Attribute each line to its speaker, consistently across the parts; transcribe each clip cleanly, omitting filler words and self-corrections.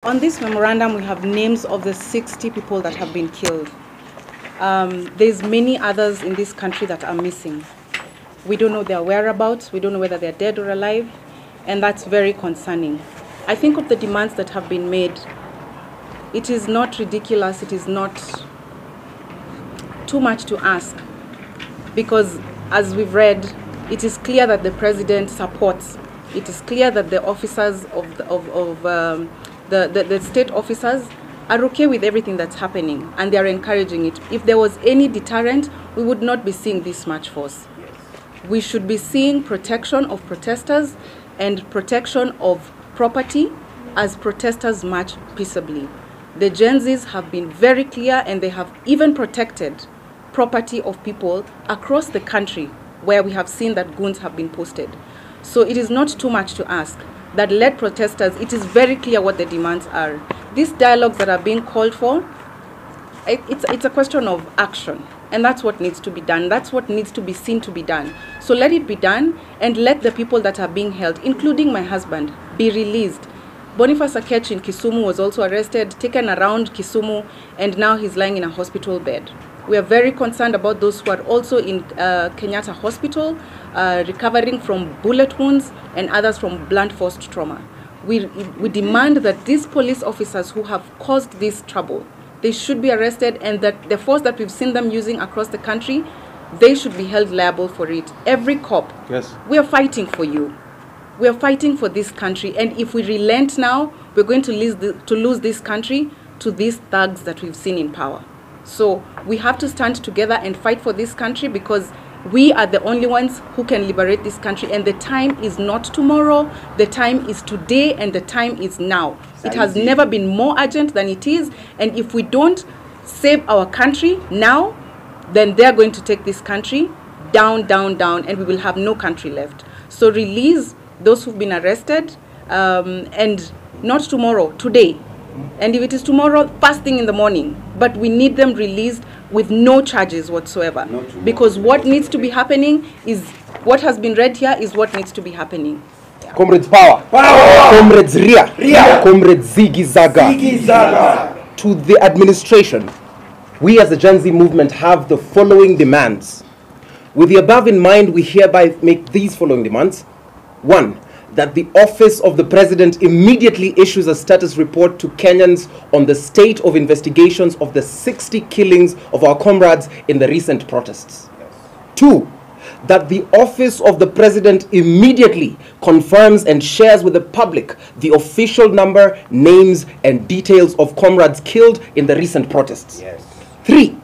Speaker 1: On this memorandum, we have names of the 60 people that have been killed. There's many others in this country that are missing. We don't know their whereabouts. We don't know whether they're dead or alive. And that's very concerning. I think of the demands that have been made, it is not ridiculous. It is not too much to ask. Because as we've read, it is clear that the president supports. It is clear that the officers the state officers are okay with everything that's happening, and they are encouraging it. If there was any deterrent, we would not be seeing this much force. Yes. We should be seeing protection of protesters and protection of property as protesters march peaceably. The Gen Zs have been very clear, and they have even protected property of people across the country where we have seen that goons have been posted. So it is not too much to ask that let protesters, it is very clear what the demands are. These dialogues that are being called for, it's a question of action. And that's what needs to be done. That's what needs to be seen to be done. So let it be done, and let the people that are being held, including my husband, be released. Boniface Mwangi in Kisumu was also arrested, taken around Kisumu, and now he's lying in a hospital bed. We are very concerned about those who are also in Kenyatta Hospital, recovering from bullet wounds and others from blunt force trauma. We demand that these police officers who have caused this trouble, they should be arrested, and that the force that we've seen them using across the country, they should be held liable for it. Every cop, yes. We are fighting for you. We are fighting for this country, and if we relent now, we're going to lose this country to these thugs that we've seen in power. So we have to stand together and fight for this country, because we are the only ones who can liberate this country, and the time is not tomorrow, the time is today, and the time is now. It has never been more urgent than it is, and if we don't save our country now, then they're going to take this country down, down, down, and we will have no country left. So release those who've been arrested, and not tomorrow, today. And if it is tomorrow, first thing in the morning. But we need them released with no charges whatsoever. Because what needs to be happening is, what has been read here is what needs to be happening. Yeah.
Speaker 2: Comrades Power. Power. Comrades Ria. Ria. Comrades Ziggy Zaga. Ziggy Zaga. To the administration, we as the Gen Z movement have the following demands. With the above in mind, we hereby make these following demands. 1. That the office of the president immediately issues a status report to Kenyans on the state of investigations of the 60 killings of our comrades in the recent protests. Yes. 2. That the office of the president immediately confirms and shares with the public the official number, names, and details of comrades killed in the recent protests. Yes. 3.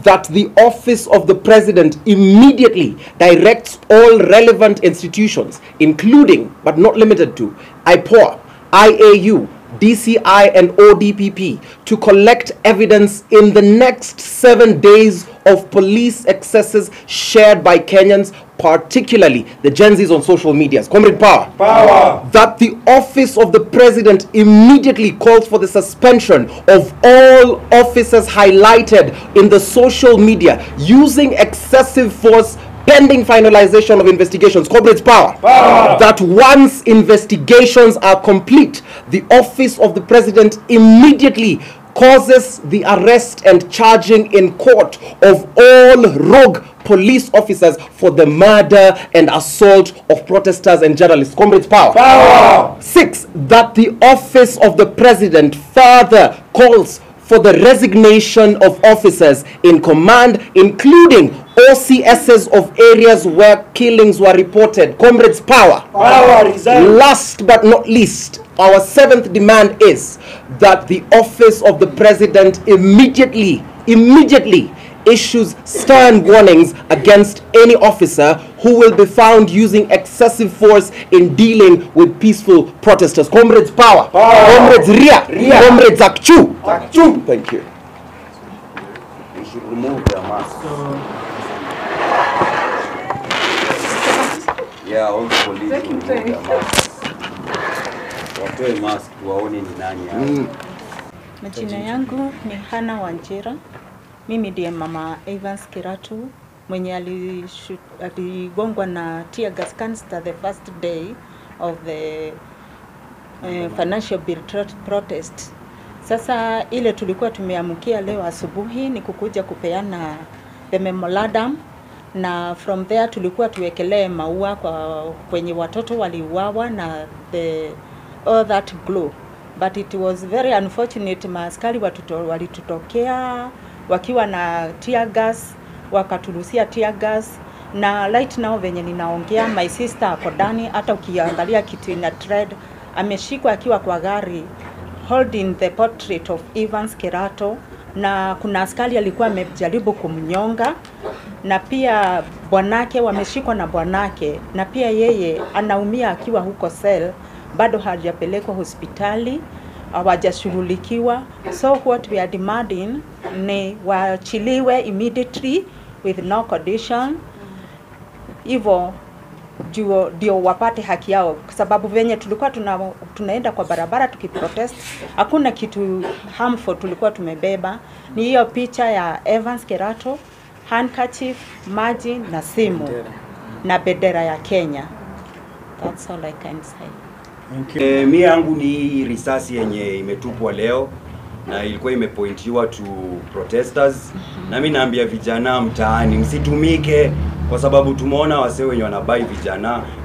Speaker 2: That the office of the president immediately directs all relevant institutions, including but not limited to IPOA, IAU, DCI, and ODPP, to collect evidence in the next 7 days of police excesses shared by Kenyans, particularly the Gen Zs on social medias. Comrade Power. Power. That the office of the president immediately calls for the suspension of all officers highlighted in the social media using excessive force pending finalization of investigations. Comrades Power. Power. That once investigations are complete, the office of the president immediately causes the arrest and charging in court of all rogue police officers for the murder and assault of protesters and journalists. Comrades Power. Power. 6. That the office of the president further calls for the resignation of officers in command, including OCSs of areas where killings were reported. Comrades Power. Power. Last but not least, our 7th demand is that the office of the president immediately issues stern warnings against any officer who will be found using excessive force in dealing with peaceful protesters. Comrades Power. Power. Comrades Ria. Ria. Comrades Akchu. Akchu. Thank you.
Speaker 3: We should remove their masks. Yeah, all the police will remove their masks. Watoe mask waone ni nani hapa.
Speaker 4: Majina yangu ni Hana Wanjira. Mimi ndiye mama Evans Kiratu mwenye aligongwa na tear gas canister the first day of the financial bill protest. Sasa ile tulikuwa tumeamkia leo asubuhi ni kukuja kupeana the memorandum, na from there tulikuwa tuwekelee maua kwenye watoto waliuawa na all that glue. But it was very unfortunate, maaskari walitutokea wakiwa na tear gas, wakaturusia tear gas, na right now venye ninaongea my sister ako ndani, hata ukiangalia kitu ina thread, ameshikwa akiwa kwa gari holding the portrait of Evans Kirato, na kuna askari alikuwa amejaribu kumnyonga, na pia bwanake wameshikwa na bwanake, na pia yeye anaumia akiwa huko cell, bado hajapelekwa hospitali, hawajashughulikiwa. So what we are demanding ni waachiliwe immediately with no condition, hivyo ndio wapate haki yao, kwa sababu venye tulikuwa tunaenda kwa barabara tukiprotest, hakuna kitu harmful tulikuwa tumebeba. Ni hiyo picha ya Evans Kirato, handkerchief, maji na simu na bendera ya Kenya. That's all I can say.
Speaker 3: Mimi yangu ni risasi yenye imetupwa leo na ilikuwa imepointiwa to protesters. Na mimi naambia vijana mtaani msitumike, kwa sababu tumeona wase wenye wanabai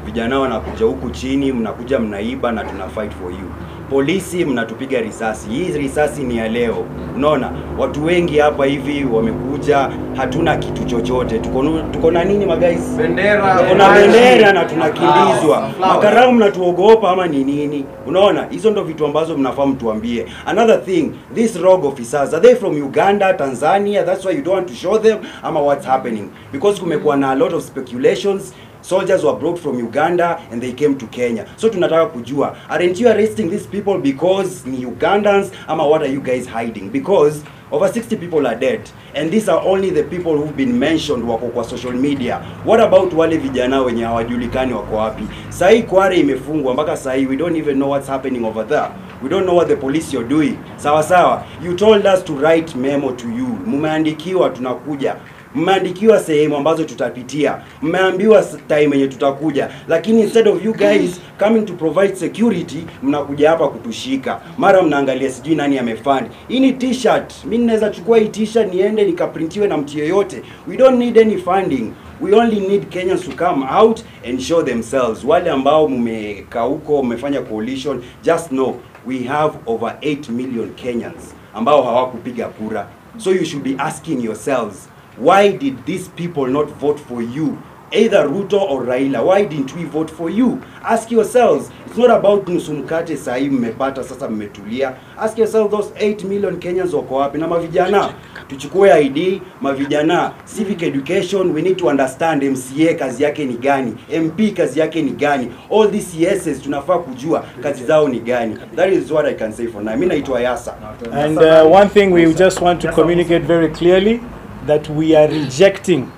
Speaker 3: vijana wanakuja huku chini, mnakuja mnaiba na tuna fight for you. Polisi mnatupiga risasi. Hii risasi ni ya leo. Unaona watu wengi hapa hivi wamekuja, hatuna kitu chochote. Tuko na nini guys? Bendera. Tuko na bendera na tunakimbizwa. Makarau mnatuogopa ama ni nini? Unaona hizo ndo vitu ambazo mnafahamu tuambie. Another thing, these rogue officers, are they from Uganda, Tanzania? That's why you don't want to show them ama what's happening? Because kumekuwa na a lot of speculations. Soldiers were brought from Uganda and they came to Kenya. So tunataka kujua, aren't you arresting these people because ni Ugandans ama what are you guys hiding? Because over 60 people are dead and these are only the people who've been mentioned wako kwa social media. What about wale vijana wenye hawajulikani wako wapi? Sahi Kware imefungwa mpaka sahi, we don't even know what's happening over there. We don't know what the police you're doing. Sawa. You told us to write memo to you. Mumeandikiwa tunakuja. Mmeandikiwa sehemu ambazo tutapitia, mmeambiwa time yenye tutakuja, lakini instead of you guys coming to provide security, mnakuja hapa kutushika. Mara mnaangalia sijui nani amefund. Hii ni t-shirt. Mimi naweza chukua hii t-shirt niende nikaprintiwe na mtu yeyote. We don't need any funding. We only need Kenyans to come out and show themselves. Wale ambao mmekaa huko mmefanya coalition, just know we have over 8 million Kenyans ambao hawakupiga kura. So you should be asking yourselves, why did these people not vote for you? Either Ruto or Raila. Why didn't we vote for you? Ask yourselves. It's not about nusu mkate sahi mmepata sasa mmetulia. Ask yourself, those 8 million Kenyans wako wapi? Na mavijana, tuchukue ID, mavijana, civic education, we need to understand MCA kazi yake ni gani, MP kazi yake ni gani. All these CSs tunafaa kujua kazi zao ni gani. That is what I can say for now. Mimi naitwa Yasa.
Speaker 5: And one thing we just want to communicate very clearly, that we are rejecting,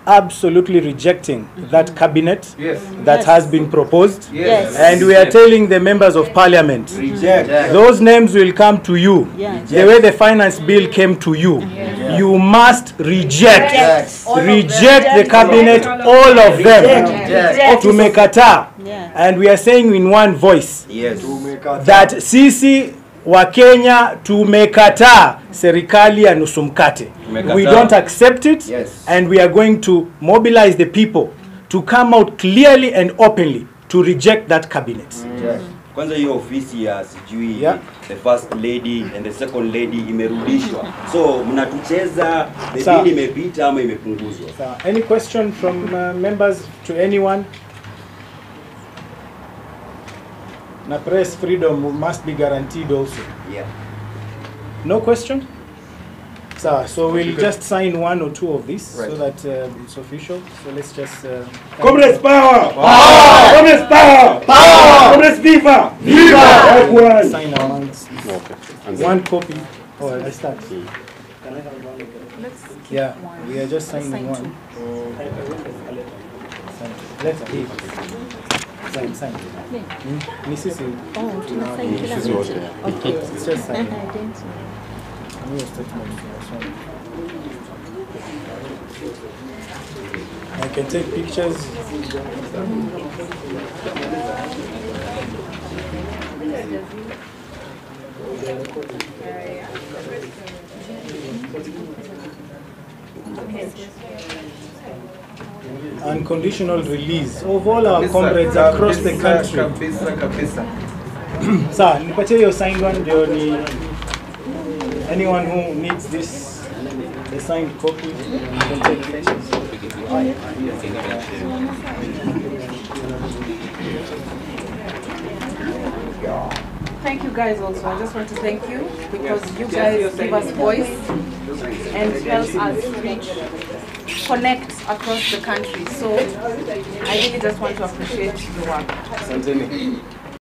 Speaker 5: absolutely rejecting that cabinet that has been proposed. And we are telling the members of parliament, those names will come to you the way the finance bill came to you. You must reject the cabinet, all of them. Tumekataa. And we are saying in one voice that sisi wa Kenya tumekataa serikali ya nusu mkate. We don't accept it, and we are going to mobilize the people to come out clearly and openly to reject that cabinet.
Speaker 3: Kwanza hiyo ofisi ya sijui the first lady and the second lady imerudishwa. So mnatucheza, the bill imepita ama imepunguzwa.
Speaker 5: Any question from members to anyone? Na press freedom must be guaranteed also. No question? So we'll just sign one or two of these so that it's official. So let's just...
Speaker 3: Comrades power! Power! Comrades power! Power! Comrades viva! Viva!
Speaker 5: Sign our ones. One copy. Oh, I start. Yeah, we are just signing one. Let's give. Sign. Mrs. Okay. It's just sign. I can take pictures. Unconditional release of all our comrades across the country. Sir, nipatie hiyo signed one ndio ni anyone who needs this, the signed copy, can take pictures.
Speaker 1: Thank you guys also. I just want to thank you because you guys give us voice and help us reach, connect across the country. So I really just want to appreciate the work.